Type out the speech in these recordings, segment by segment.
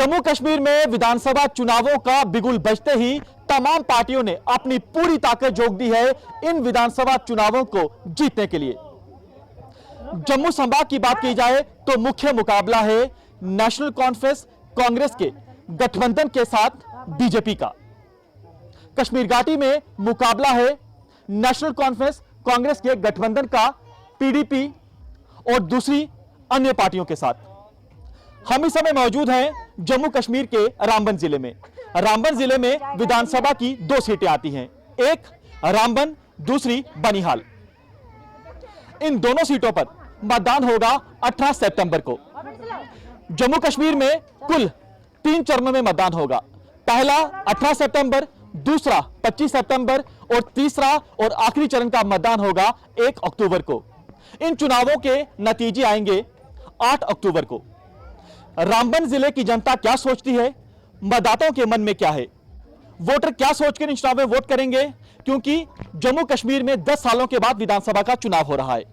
जम्मू कश्मीर में विधानसभा चुनावों का बिगुल बजते ही तमाम पार्टियों ने अपनी पूरी ताकत झोंक दी है इन विधानसभा चुनावों को जीतने के लिए। जम्मू संभाग की बात की जाए तो मुख्य मुकाबला है नेशनल कॉन्फ्रेंस कांग्रेस के गठबंधन के साथ बीजेपी का। कश्मीर घाटी में मुकाबला है नेशनल कॉन्फ्रेंस कांग्रेस के गठबंधन का पीडीपी और दूसरी अन्य पार्टियों के साथ। हम इस समय मौजूद हैं जम्मू कश्मीर के रामबन जिले में। रामबन जिले में विधानसभा की 2 सीटें आती हैं, एक रामबन, दूसरी बनिहाल। इन दोनों सीटों पर मतदान होगा 18 सितंबर को। जम्मू कश्मीर में कुल 3 चरणों में मतदान होगा। पहला 18 सितंबर, दूसरा 25 सितंबर और तीसरा और आखिरी चरण का मतदान होगा 1 अक्टूबर को। इन चुनावों के नतीजे आएंगे 8 अक्टूबर को। रामबन जिले की जनता क्या सोचती है, मतदाताओं के मन में क्या है, वोटर क्या सोचकर इन चुनाव में वोट करेंगे, क्योंकि जम्मू कश्मीर में 10 सालों के बाद विधानसभा का चुनाव हो रहा है।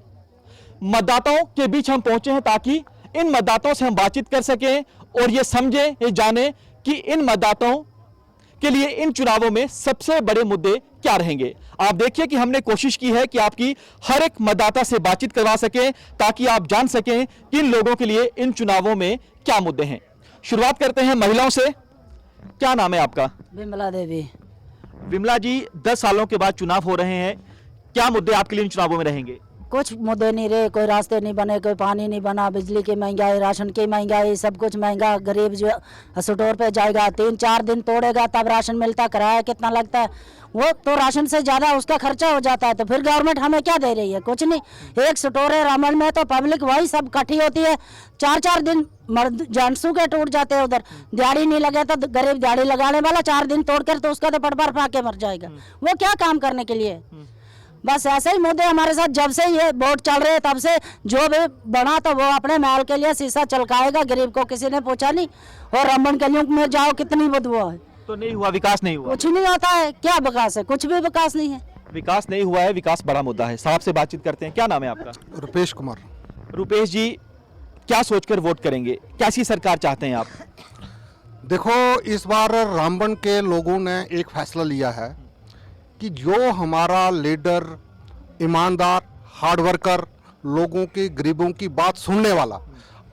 मतदाताओं के बीच हम पहुंचे हैं ताकि इन मतदाताओं से हम बातचीत कर सकें और ये समझें, ये जानें कि इन मतदाताओं के लिए इन चुनावों में सबसे बड़े मुद्दे क्या रहेंगे। आप देखिए कि हमने कोशिश की है कि आपकी हर एक मतदाता से बातचीत करवा सकें ताकि आप जान सकें कि इन लोगों के लिए इन चुनावों में क्या मुद्दे हैं। शुरुआत करते हैं महिलाओं से। क्या नाम है आपका? विमला देवी। विमला जी, 10 सालों के बाद चुनाव हो रहे हैं, क्या मुद्दे आपके लिए इन चुनावों में रहेंगे? कुछ मुद्दे नहीं रहे, कोई रास्ते नहीं बने, कोई पानी नहीं बना, बिजली की महंगाई, राशन की महंगाई, सब कुछ महंगा। गरीब जो स्टोर पे जाएगा 3-4 दिन तोड़ेगा तब राशन मिलता। किराया कितना लगता है, वो तो राशन से ज़्यादा उसका खर्चा हो जाता है। तो फिर गवर्नमेंट हमें क्या दे रही है? कुछ नहीं। एक स्टोर है रामबन में तो पब्लिक वही सब इकट्ठी होती है। 4-4 दिन मर्द जेंट्सों के टूट जाते हैं। उधर दिहाड़ी नहीं लगे तो गरीब दिहाड़ी लगाने वाला 4 दिन तोड़ कर तो उसका तो पड़ के मर जाएगा। वो क्या काम करने के लिए? बस ऐसे ही मुद्दे हमारे साथ जब से ये वोट चल रहे तब से जो भी बना तो वो अपने महल के लिए शीशा चलकाएगा, गरीब को किसी ने पूछा नहीं। और रामबन गलियों में जाओ कितनी बदबू है। तो नहीं हुआ, विकास नहीं हुआ, कुछ नहीं होता है। क्या विकास है? कुछ भी विकास नहीं है। विकास नहीं हुआ है, विकास बड़ा मुद्दा है। साहब से बातचीत करते हैं। क्या नाम है आपका? रुपेश कुमार। रुपेश जी, क्या सोचकर वोट करेंगे, कैसी सरकार चाहते हैं आप? देखो, इस बार रामबन के लोगों ने एक फैसला लिया है कि जो हमारा लीडर ईमानदार, हार्ड वर्कर, लोगों की, गरीबों की बात सुनने वाला,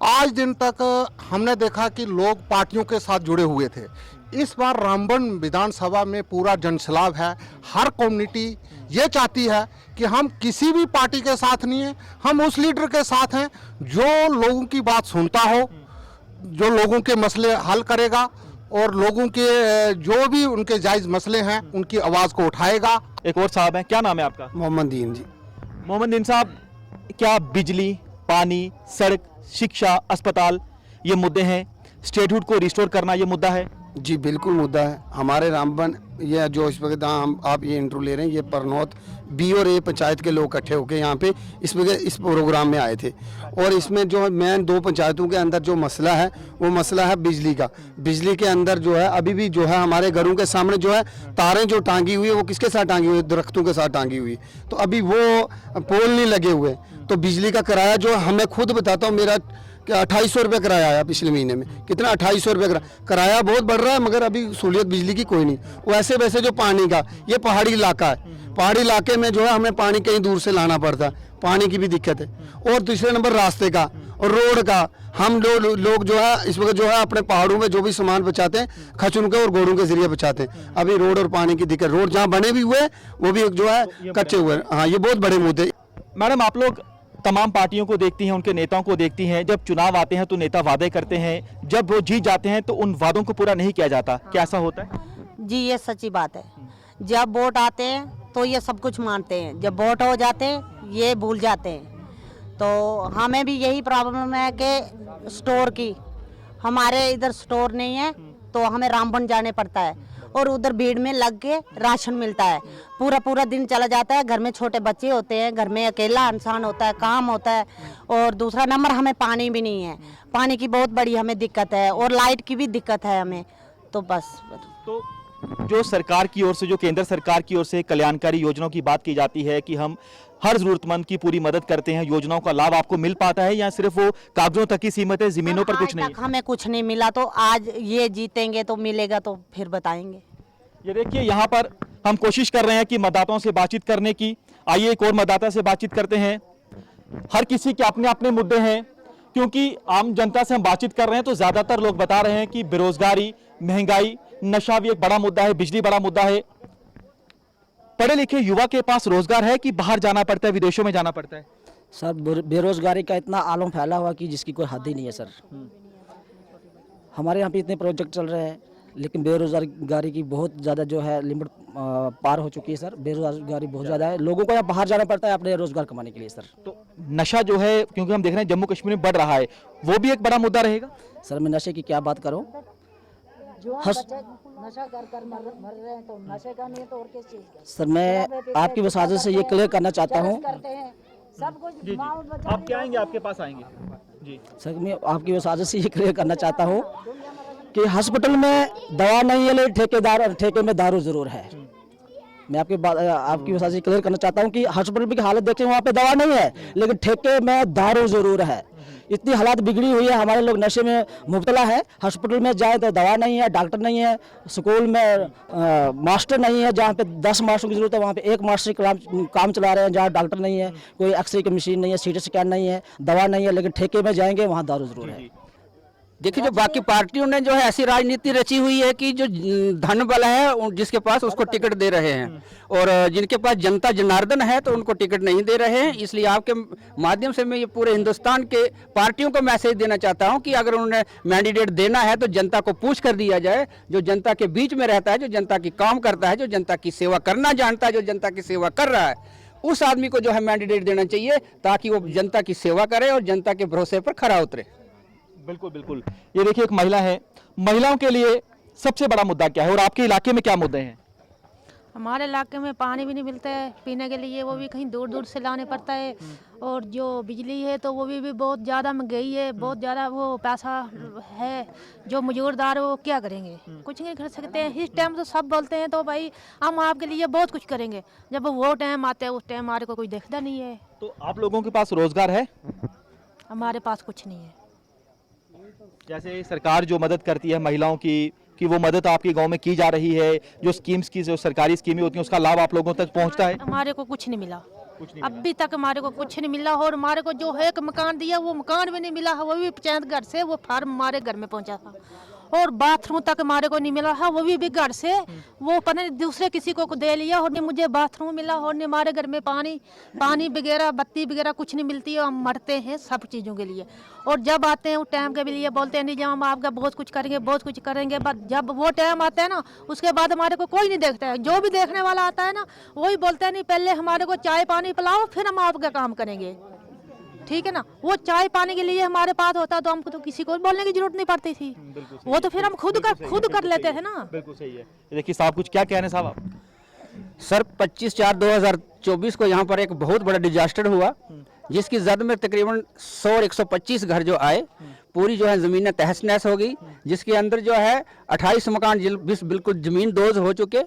आज दिन तक हमने देखा कि लोग पार्टियों के साथ जुड़े हुए थे। इस बार रामबन विधानसभा में पूरा जनसैलाब है। हर कम्युनिटी ये चाहती है कि हम किसी भी पार्टी के साथ नहीं हैं, हम उस लीडर के साथ हैं जो लोगों की बात सुनता हो, जो लोगों के मसले हल करेगा और लोगों के जो भी उनके जायज़ मसले हैं उनकी आवाज़ को उठाएगा। एक और साहब हैं, क्या नाम है आपका? मोहम्मद दीन जी। मोहम्मद दीन साहब, क्या बिजली, पानी, सड़क, शिक्षा, अस्पताल ये मुद्दे हैं? स्टेटहुड को रिस्टोर करना ये मुद्दा है? जी बिल्कुल मुद्दा है। हमारे रामबन ये जो इस वक्त हम आप ये इंटरव्यू ले रहे हैं, ये परनौत बी और ए पंचायत के लोग इकट्ठे होकर यहाँ पे इस प्रोग्राम में आए थे। और इसमें जो मेन 2 पंचायतों के अंदर जो मसला है वो मसला है बिजली का। बिजली के अंदर जो है अभी भी जो है हमारे घरों के सामने जो है तारें जो टांगी हुई है वो किसके साथ टांगी हुई है? दरख्तों के साथ टांगी हुई। तो अभी वो पोल नहीं लगे हुए। तो बिजली का किराया जो हमें खुद बताता हूँ, मेरा 2800 रुपये किराया आया पिछले महीने में। कितना? 2800 रुपये किराया बहुत बढ़ रहा है, मगर अभी सहूलियत बिजली की कोई नहीं। वैसे वैसे जो पानी का, ये पहाड़ी इलाका है, पहाड़ी इलाके में जो है हमें पानी कहीं दूर से लाना पड़ता है, पानी की भी दिक्कत है। और दूसरे नंबर रास्ते का और रोड का। हम लोग जो है इस वक्त जो है अपने पहाड़ों में जो भी सामान बचाते हैं खचुन के और घोड़ों के जरिए बचाते हैं। अभी रोड और पानी की दिक्कत, रोड जहाँ बने भी हुए वो भी जो है कच्चे हुए। हाँ, ये बहुत बड़े मुद्दे। मैडम, आप लोग तमाम पार्टियों को देखती हैं, उनके नेताओं को देखती हैं। जब चुनाव आते हैं तो नेता वादे करते हैं, जब वो जीत जाते हैं तो उन वादों को पूरा नहीं किया जाता। क्या ऐसा होता है? जी, ये सच्ची बात है। जब वोट आते हैं तो ये सब कुछ मानते हैं, जब वोट हो जाते हैं ये भूल जाते हैं। तो हमें भी यही प्रॉब्लम है कि स्टोर की, हमारे इधर स्टोर नहीं है तो हमें रामबन जाने पड़ता है और उधर भीड़ में लग के राशन मिलता है। पूरा दिन चला जाता है। घर में छोटे बच्चे होते हैं, घर में अकेला इंसान होता है, काम होता है। और दूसरा नंबर हमें पानी भी नहीं है, पानी की बहुत बड़ी हमें दिक्कत है और लाइट की भी दिक्कत है हमें। तो बस तो जो सरकार की ओर से, जो केंद्र सरकार की ओर से कल्याणकारी योजनाओं की बात की जाती है कि हम हर जरूरतमंद की पूरी मदद करते हैं, योजनाओं का लाभ आपको मिल पाता है या सिर्फ वो कागजों तक ही सीमित है, जमीनों पर कुछ नहीं आज तक हमें कुछ नहीं मिला, तो आज ये जीतेंगे तो मिलेगा, तो फिर बताएंगे। ये देखिए यहाँ पर हम कोशिश कर रहे हैं कि मतदाताओं से बातचीत करने की। आइए एक और मतदाता से बातचीत करते हैं। हर किसी के अपने अपने मुद्दे हैं, क्योंकि आम जनता से हम बातचीत कर रहे हैं तो ज्यादातर लोग बता रहे हैं कि बेरोजगारी, महंगाई, नशा भी एक बड़ा मुद्दा है, बिजली बड़ा मुद्दा है। पढ़े लिखे युवा के पास रोजगार है कि बाहर जाना पड़ता है, विदेशों में जाना पड़ता है? सर बेरोजगारी का इतना आलम फैला हुआ कि जिसकी कोई हद ही नहीं है सर। हमारे यहाँ पे इतने प्रोजेक्ट चल रहे हैं, लेकिन बेरोजगारी की बहुत ज़्यादा जो है लिमिट पार हो चुकी है सर। बेरोजगारी बहुत ज़्यादा है, लोगों को यहाँ बाहर जाना पड़ता है अपने रोजगार कमाने के लिए सर। तो नशा जो है, क्योंकि हम देख रहे हैं जम्मू कश्मीर में बढ़ रहा है, वो भी एक बड़ा मुद्दा रहेगा। सर मैं नशे की क्या बात करूँ, नशा कर मर रहे हैं, तो नशे का नहीं तो और किस चीज का? सर मैं आपकी वसाजत से ये क्लियर करना चाहता हूँ। सब कुछ आप क्या आएंगे, आपके पास आएंगे जी। सर मैं आपकी वसाजत से ये क्लियर करना चाहता हूँ कि हॉस्पिटल में दवा नहीं है, लेकिन ठेके में दारू जरूर है। मैं आपकी वजह से क्लियर करना चाहता हूँ कि हॉस्पिटल की हालत देखें, वहाँ पे दवा नहीं है, लेकिन ठेके में दारू जरूर है। इतनी हालत बिगड़ी हुई है, हमारे लोग नशे में मुब्तला है। हॉस्पिटल में जाए तो दवा नहीं है, डॉक्टर नहीं है, स्कूल में मास्टर नहीं है। जहाँ पे 10 मास्टर की जरूरत है, वहाँ पे 1 मास्टर काम चला रहे हैं। जहाँ डॉक्टर नहीं है, कोई एक्सरे की मशीन नहीं है, सीटी स्कैन नहीं है, दवा नहीं है, लेकिन ठेके में जाएंगे वहाँ दारू जरूर है। देखिए, जो बाकी पार्टियों ने जो है ऐसी राजनीति रची हुई है कि जो धन वाला है जिसके पास उसको टिकट दे रहे हैं, और जिनके पास जनता जनार्दन है तो उनको टिकट नहीं दे रहे हैं। इसलिए आपके माध्यम से मैं ये पूरे हिंदुस्तान के पार्टियों को मैसेज देना चाहता हूं कि अगर उन्हें मैंडेट देना है तो जनता को पूछ कर दिया जाए। जो जनता के बीच में रहता है, जो जनता की काम करता है, जो जनता की सेवा करना जानता है, जो जनता की सेवा कर रहा है, उस आदमी को जो है मैंडेट देना चाहिए, ताकि वो जनता की सेवा करे और जनता के भरोसे पर खरा उतरे। बिल्कुल बिल्कुल। ये देखिए एक महिला है, महिलाओं के लिए सबसे बड़ा मुद्दा क्या है और आपके इलाके में क्या मुद्दे हैं? हमारे इलाके में पानी भी नहीं मिलता है पीने के लिए, वो भी कहीं दूर दूर से लाने पड़ता है। और जो बिजली है तो वो भी बहुत ज़्यादा महंगाई है, बहुत ज़्यादा वो पैसा है। जो मजदूरदार वो क्या करेंगे, कुछ नहीं कर सकते हैं। इस टाइम तो सब बोलते हैं तो भाई हम आपके लिए बहुत कुछ करेंगे, जब वो टाइम आते हैं उस टाइम हमारे को कोई देखता नहीं है। तो आप लोगों के पास रोजगार है? हमारे पास कुछ नहीं है। जैसे सरकार जो मदद करती है महिलाओं की, कि वो मदद आपके गांव में की जा रही है, जो स्कीम्स की, जो सरकारी स्कीमें होती हैं, उसका लाभ आप लोगों तक पहुंचता है? हमारे को कुछ नहीं मिला, अभी तक हमारे को कुछ नहीं मिला। और हमारे को जो है एक मकान दिया, वो मकान भी नहीं मिला, वो भी पंचायत घर से वो फार्म हमारे घर में पहुंचा था। और बाथरूम तक हमारे को नहीं मिला है, वो भी घर से वो पता नहीं दूसरे किसी को दे लिया। और नहीं मुझे बाथरूम मिला, और नहीं हमारे घर में पानी वगैरह, बत्ती वगैरह कुछ नहीं मिलती है। हम मरते हैं सब चीज़ों के लिए। और जब आते हैं उस टाइम के लिए बोलते हैं नहीं, जब हम आपका बहुत कुछ करेंगे, बहुत कुछ करेंगे, बट जब वो टाइम आता है ना, उसके बाद हमारे को कोई नहीं देखता है। जो भी देखने वाला आता है ना, वही बोलते हैं नहीं पहले हमारे को चाय पानी पिलाओ, फिर हम आपका काम करेंगे, ठीक है ना। वो चाय पानी के लिए हमारे पास होता तो हमको तो किसी को बोलने की जरूरत नहीं पड़ती थी, वो तो फिर हम खुद कर लेते थे ना। बिल्कुल सही है। देखिए साहब, कुछ क्या कह रहे हैं साहब आप? सर 25/4/2025 को यहाँ पर एक बहुत बड़ा डिजास्टर हुआ, जिसकी जद में तकरीबन 100 और 125 घर जो आए, पूरी जो है ज़मीनें तहस नहस हो गई, जिसके अंदर जो है 28 मकान बिल्कुल ज़मीन दोज हो चुके।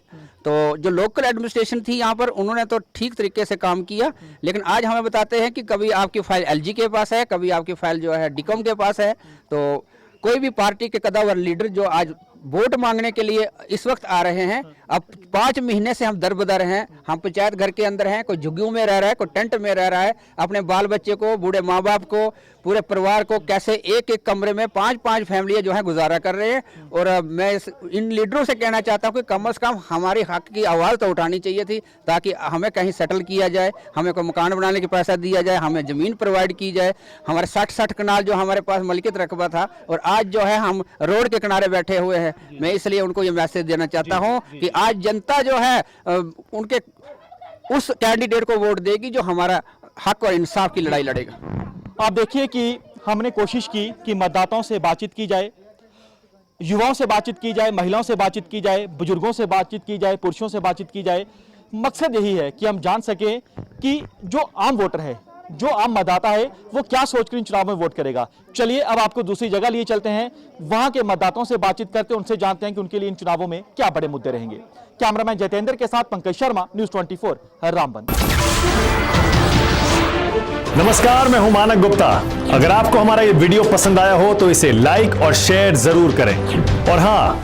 तो जो लोकल एडमिनिस्ट्रेशन थी यहाँ पर, उन्होंने तो ठीक तरीके से काम किया, लेकिन आज हमें बताते हैं कि कभी आपकी फाइल LG के पास है, कभी आपकी फाइल जो है DICOM के पास है। तो कोई भी पार्टी के कदावर लीडर जो आज वोट मांगने के लिए इस वक्त आ रहे हैं, अब 5 महीने से हम दरबदर हैं। हम पंचायत घर के अंदर हैं, कोई झुग्गियों में रह रहा है, कोई टेंट में रह रहा है, अपने बाल बच्चे को, बूढ़े माँ बाप को, पूरे परिवार को कैसे एक एक कमरे में 5-5 फैमिलियाँ जो है गुजारा कर रहे हैं। और मैं इन लीडरों से कहना चाहता हूँ कि कम से कम हमारी हक की आवाज़ तो उठानी चाहिए थी, ताकि हमें कहीं सेटल किया जाए, हमें कोई मकान बनाने के पैसा दिया जाए, हमें ज़मीन प्रोवाइड की जाए। हमारे 60 कनाल जो हमारे पास मलकियत रकबा था, और आज जो है हम रोड के किनारे बैठे हुए हैं। मैं इसलिए उनको ये मैसेज देना चाहता हूँ कि आज जनता जो है उनके उस कैंडिडेट को वोट देगी जो हमारा हक और इंसाफ की लड़ाई लड़ेगा। आप देखिए कि हमने कोशिश की कि मतदाताओं से बातचीत की जाए, युवाओं से बातचीत की जाए, महिलाओं से बातचीत की जाए, बुजुर्गों से बातचीत की जाए, पुरुषों से बातचीत की जाए। मकसद यही है कि हम जान सकें कि जो आम वोटर है जो आम मतदाता है वो क्या सोचकर इन चुनाव में वोट करेगा। चलिए अब आपको दूसरी जगह लिए चलते हैं, वहां के मतदाताओं से बातचीत करते हैं, उनसे जानते हैं कि उनके लिए इन चुनावों में क्या बड़े मुद्दे रहेंगे। कैमरामैन जितेंद्र के साथ पंकज शर्मा, न्यूज़ 24 रामबन। नमस्कार, मैं हूं मानक गुप्ता। अगर आपको हमारा ये वीडियो पसंद आया हो तो इसे लाइक और शेयर जरूर करें, और हां,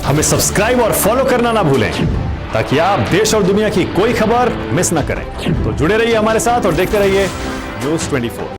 हमें सब्सक्राइब और फॉलो करना ना भूलें ताकि आप देश और दुनिया की कोई खबर मिस ना करें। तो जुड़े रहिए हमारे साथ और देखते रहिए न्यूज़ 24।